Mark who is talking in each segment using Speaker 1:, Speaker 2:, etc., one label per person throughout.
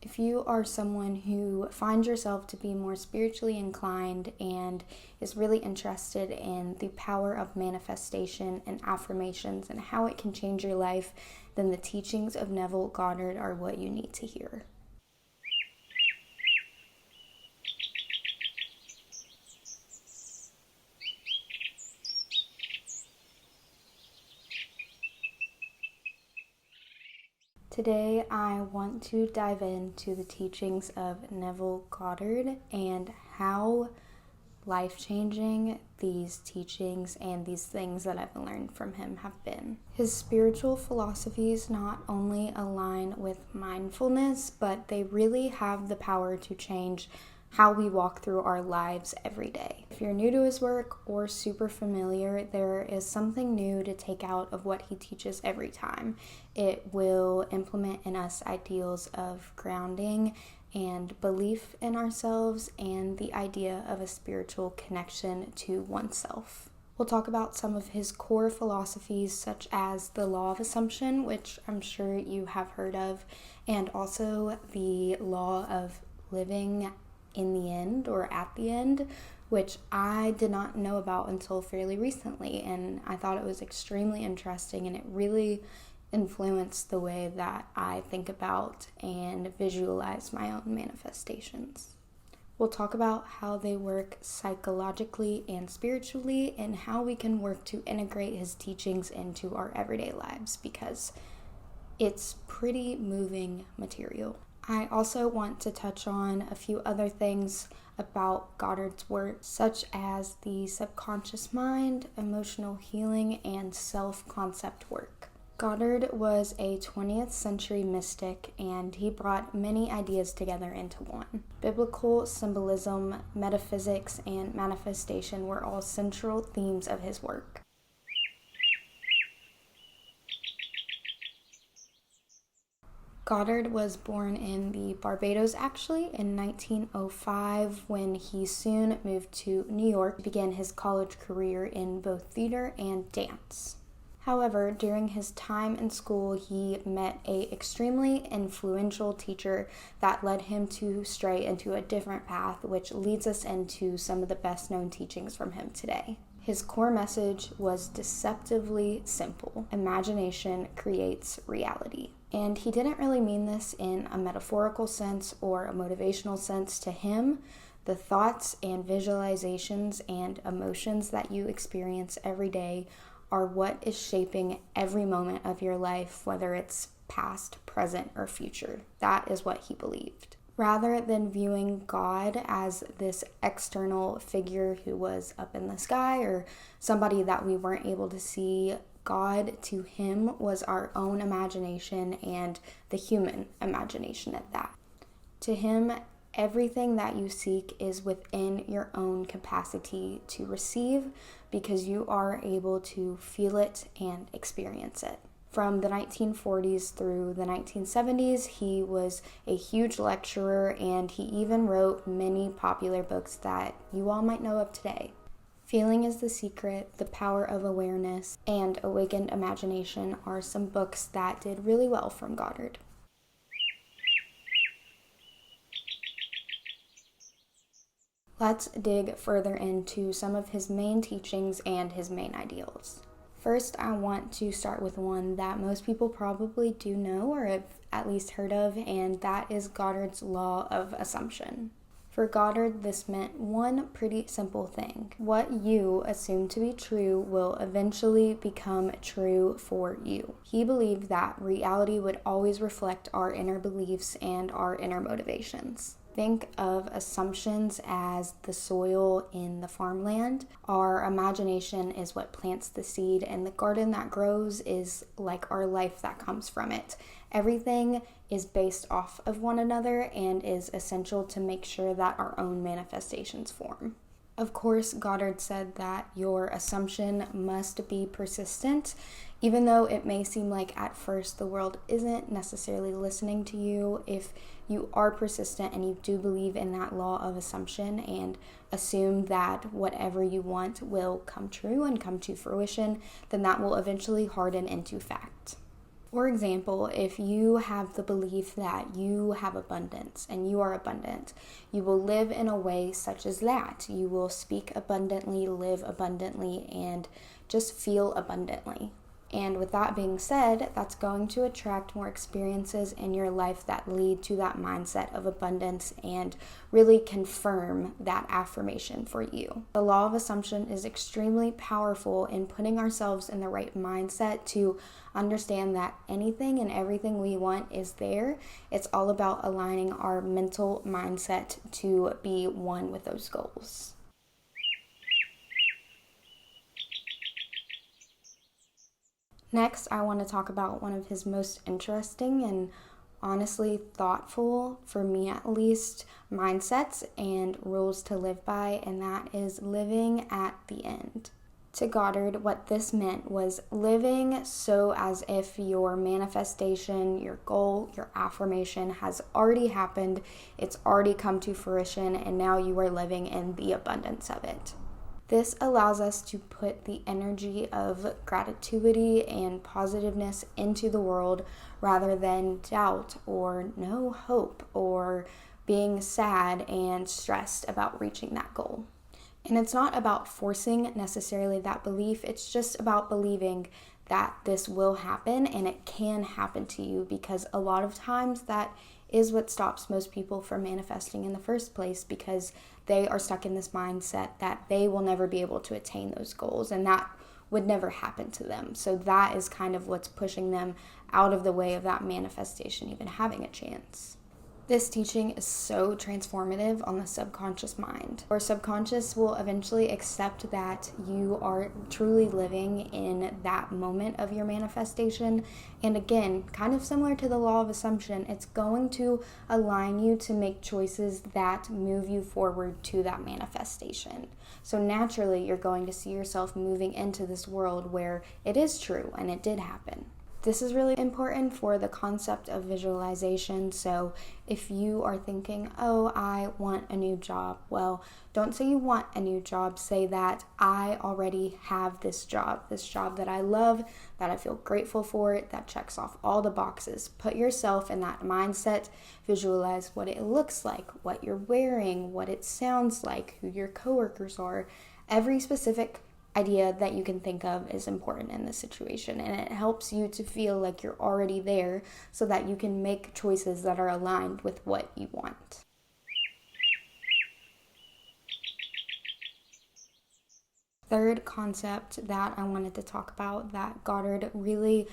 Speaker 1: If you are someone who finds yourself to be more spiritually inclined and is really interested in the power of manifestation and affirmations and how it can change your life, then the teachings of Neville Goddard are what you need to hear. Today, I want to dive into the teachings of Neville Goddard and how life-changing these teachings and these things that I've learned from him have been. His spiritual philosophies not only align with mindfulness, but they really have the power to change how we walk through our lives every day. If you're new to his work or super familiar, there is something new to take out of what he teaches every time. It will implement in us ideals of grounding and belief in ourselves and the idea of a spiritual connection to oneself. We'll talk about some of his core philosophies, such as the law of assumption, which I'm sure you have heard of, and also the law of living in the end or at the end, which I did not know about until fairly recently, and I thought it was extremely interesting, and it really influenced the way that I think about and visualize my own manifestations. We'll talk about how they work psychologically and spiritually, and how we can work to integrate his teachings into our everyday lives, because it's pretty moving material. I also want to touch on a few other things about Goddard's work, such as the subconscious mind, emotional healing, and self-concept work. Goddard was a 20th century mystic, and he brought many ideas together into one. Biblical symbolism, metaphysics, and manifestation were all central themes of his work. Goddard was born in the Barbados actually in 1905, when he soon moved to New York to begin his college career in both theater and dance. However, during his time in school, he met an extremely influential teacher that led him to stray into a different path, which leads us into some of the best known teachings from him today. His core message was deceptively simple: imagination creates reality. And he didn't really mean this in a metaphorical sense or a motivational sense. To him, the thoughts and visualizations and emotions that you experience every day are what is shaping every moment of your life, whether it's past, present, or future. That is what he believed. Rather than viewing God as this external figure who was up in the sky or somebody that we weren't able to see, God to him was our own imagination, and the human imagination at that. To him, everything that you seek is within your own capacity to receive, because you are able to feel it and experience it. From the 1940s through the 1970s, he was a huge lecturer, and he even wrote many popular books that you all might know of today. Feeling is the Secret, The Power of Awareness, and Awakened Imagination are some books that did really well from Goddard. Let's dig further into some of his main teachings and his main ideals. First, I want to start with one that most people probably do know or have at least heard of, and that is Goddard's law of assumption. For Goddard, this meant one pretty simple thing: what you assume to be true will eventually become true for you. He believed that reality would always reflect our inner beliefs and our inner motivations. Think of assumptions as the soil in the farmland. Our imagination is what plants the seed, and the garden that grows is like our life that comes from it. Everything is based off of one another and is essential to make sure that our own manifestations form. Of course, Goddard said that your assumption must be persistent, even though it may seem like at first the world isn't necessarily listening to you. If you are persistent and you do believe in that law of assumption and assume that whatever you want will come true and come to fruition, then that will eventually harden into fact. For example, if you have the belief that you have abundance and you are abundant, you will live in a way such as that. You will speak abundantly, live abundantly, and just feel abundantly. And with that being said, that's going to attract more experiences in your life that lead to that mindset of abundance and really confirm that affirmation for you. The law of assumption is extremely powerful in putting ourselves in the right mindset to understand that anything and everything we want is there. It's all about aligning our mental mindset to be one with those goals. Next, I want to talk about one of his most interesting and honestly thoughtful, for me at least, mindsets and rules to live by, and that is living at the end. To Goddard, what this meant was living so as if your manifestation, your goal, your affirmation has already happened, it's already come to fruition, and now you are living in the abundance of it. This allows us to put the energy of gratitude and positiveness into the world rather than doubt or no hope or being sad and stressed about reaching that goal. And it's not about forcing necessarily that belief, it's just about believing that this will happen and it can happen to you, because a lot of times that is what stops most people from manifesting in the first place, because they are stuck in this mindset that they will never be able to attain those goals and that would never happen to them. So that is kind of what's pushing them out of the way of that manifestation even having a chance. This teaching is so transformative on the subconscious mind. Our subconscious will eventually accept that you are truly living in that moment of your manifestation. And again, kind of similar to the law of assumption, it's going to align you to make choices that move you forward to that manifestation. So naturally, you're going to see yourself moving into this world where it is true and it did happen. This is really important for the concept of visualization. So if you are thinking, oh, I want a new job, well, don't say you want a new job. Say that I already have this job that I love, that I feel grateful for, that checks off all the boxes. Put yourself in that mindset. Visualize what it looks like, what you're wearing, what it sounds like, who your coworkers are. Every specific idea that you can think of is important in this situation, and it helps you to feel like you're already there so that you can make choices that are aligned with what you want. Third concept that I wanted to talk about that Goddard really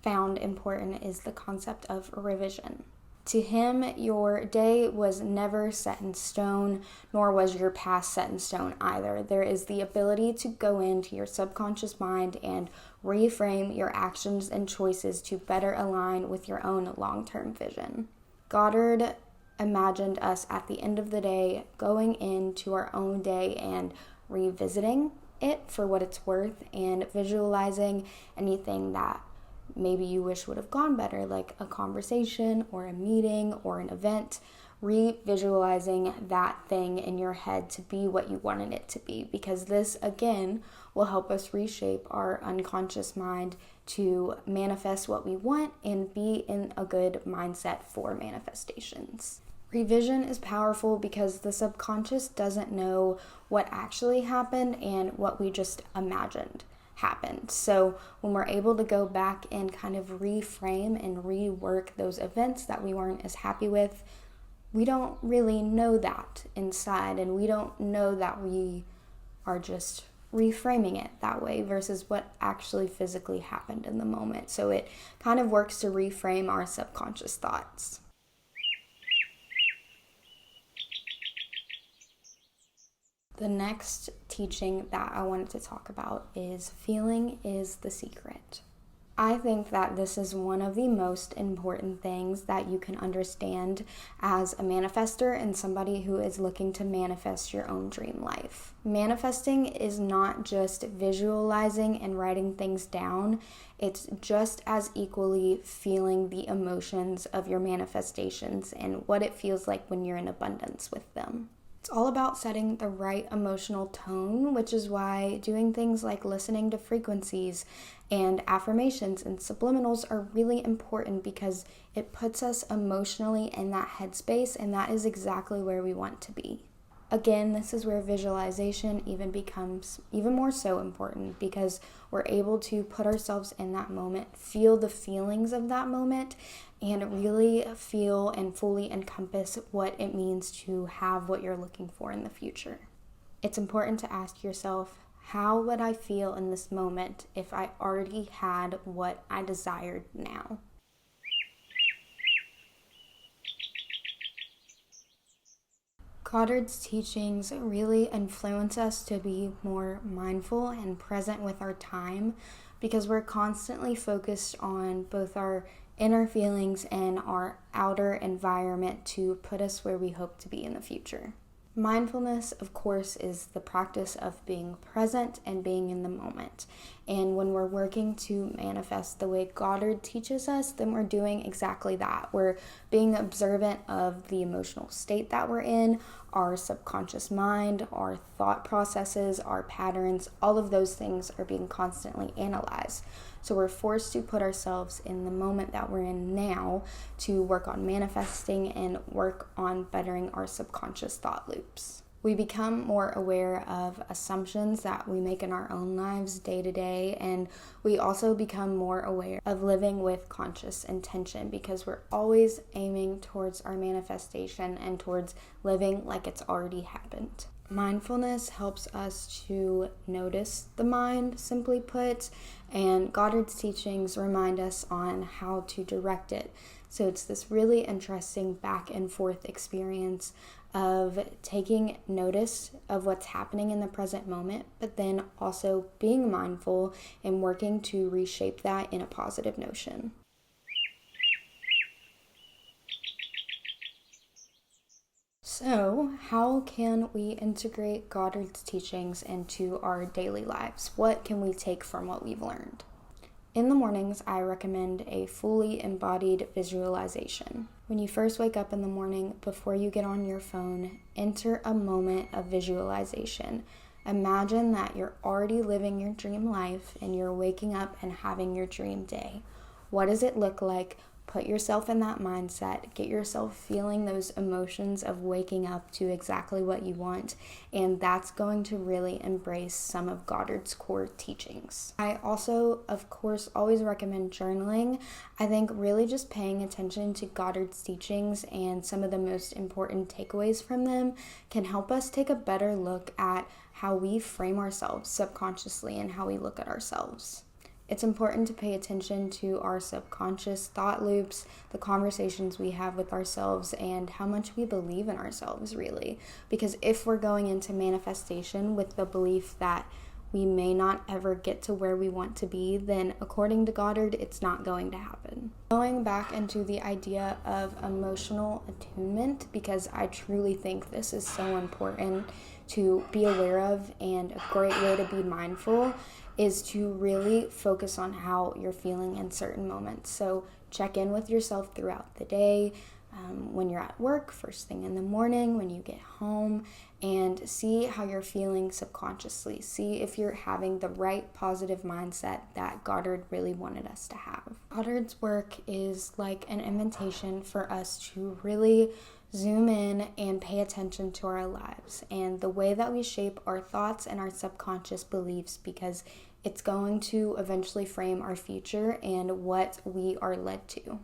Speaker 1: found important is the concept of revision. To him, your day was never set in stone, nor was your past set in stone either. There is the ability to go into your subconscious mind and reframe your actions and choices to better align with your own long-term vision. Goddard imagined us at the end of the day going into our own day and revisiting it for what it's worth and visualizing anything that maybe you wish would have gone better, like a conversation or a meeting or an event, re-visualizing that thing in your head to be what you wanted it to be, because this, again, will help us reshape our unconscious mind to manifest what we want and be in a good mindset for manifestations. Revision is powerful because the subconscious doesn't know what actually happened and what we just imagined happened. So when we're able to go back and kind of reframe and rework those events that we weren't as happy with, we don't really know that inside, and we don't know that we are just reframing it that way versus what actually physically happened in the moment. So it kind of works to reframe our subconscious thoughts. The next teaching that I wanted to talk about is feeling is the secret. I think that this is one of the most important things that you can understand as a manifester and somebody who is looking to manifest your own dream life. Manifesting is not just visualizing and writing things down. It's just as equally feeling the emotions of your manifestations and what it feels like when you're in abundance with them. It's all about setting the right emotional tone, which is why doing things like listening to frequencies and affirmations and subliminals are really important, because it puts us emotionally in that headspace, and that is exactly where we want to be. Again, this is where visualization even becomes even more so important, because we're able to put ourselves in that moment, feel the feelings of that moment, and really feel and fully encompass what it means to have what you're looking for in the future. It's important to ask yourself, how would I feel in this moment if I already had what I desired now? Goddard's teachings really influence us to be more mindful and present with our time, because we're constantly focused on both our inner feelings and our outer environment to put us where we hope to be in the future. Mindfulness, of course, is the practice of being present and being in the moment. And when we're working to manifest the way Goddard teaches us, then we're doing exactly that. We're being observant of the emotional state that we're in, our subconscious mind, our thought processes, our patterns. All of those things are being constantly analyzed. So we're forced to put ourselves in the moment that we're in now to work on manifesting and work on bettering our subconscious thought loops. We become more aware of assumptions that we make in our own lives day to day, and we also become more aware of living with conscious intention, because we're always aiming towards our manifestation and towards living like it's already happened. Mindfulness helps us to notice the mind, simply put, and Goddard's teachings remind us on how to direct it. So it's this really interesting back and forth experience of taking notice of what's happening in the present moment, but then also being mindful and working to reshape that in a positive notion. So, how can we integrate Goddard's teachings into our daily lives? What can we take from what we've learned? In the mornings, I recommend a fully embodied visualization. When you first wake up in the morning, before you get on your phone, enter a moment of visualization. Imagine that you're already living your dream life and you're waking up and having your dream day. What does it look like? Put yourself in that mindset, get yourself feeling those emotions of waking up to exactly what you want, and that's going to really embrace some of Goddard's core teachings. I also, of course, always recommend journaling. I think really just paying attention to Goddard's teachings and some of the most important takeaways from them can help us take a better look at how we frame ourselves subconsciously and how we look at ourselves. It's important to pay attention to our subconscious thought loops, the conversations we have with ourselves, and how much we believe in ourselves, really. Because if we're going into manifestation with the belief that we may not ever get to where we want to be, then according to Goddard, it's not going to happen. Going back into the idea of emotional attunement, because I truly think this is so important to be aware of and a great way to be mindful, is to really focus on how you're feeling in certain moments. So check in with yourself throughout the day, when you're at work, first thing in the morning, when you get home, and see how you're feeling subconsciously. See if you're having the right positive mindset that Goddard really wanted us to have. Goddard's work is like an invitation for us to really zoom in and pay attention to our lives and the way that we shape our thoughts and our subconscious beliefs, because it's going to eventually frame our future and what we are led to.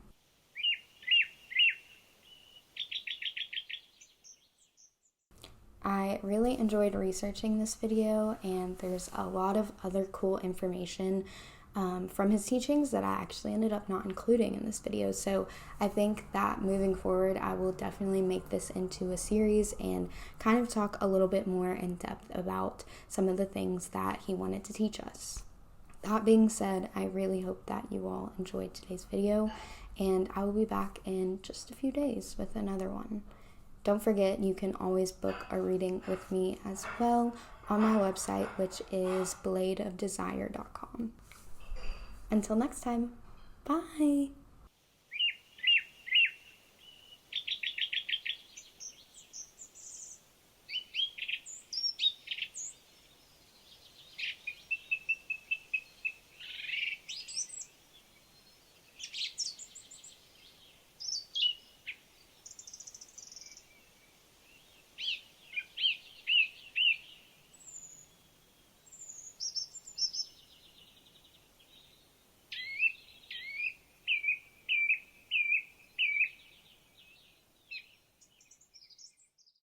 Speaker 1: I really enjoyed researching this video, and there's a lot of other cool information from his teachings that I actually ended up not including in this video. So I think that moving forward, I will definitely make this into a series and kind of talk a little bit more in depth about some of the things that he wanted to teach us. That being said, I really hope that you all enjoyed today's video, and I will be back in just a few days with another one. Don't forget, you can always book a reading with me as well on my website, which is bladeofdesire.com. Until next time, bye!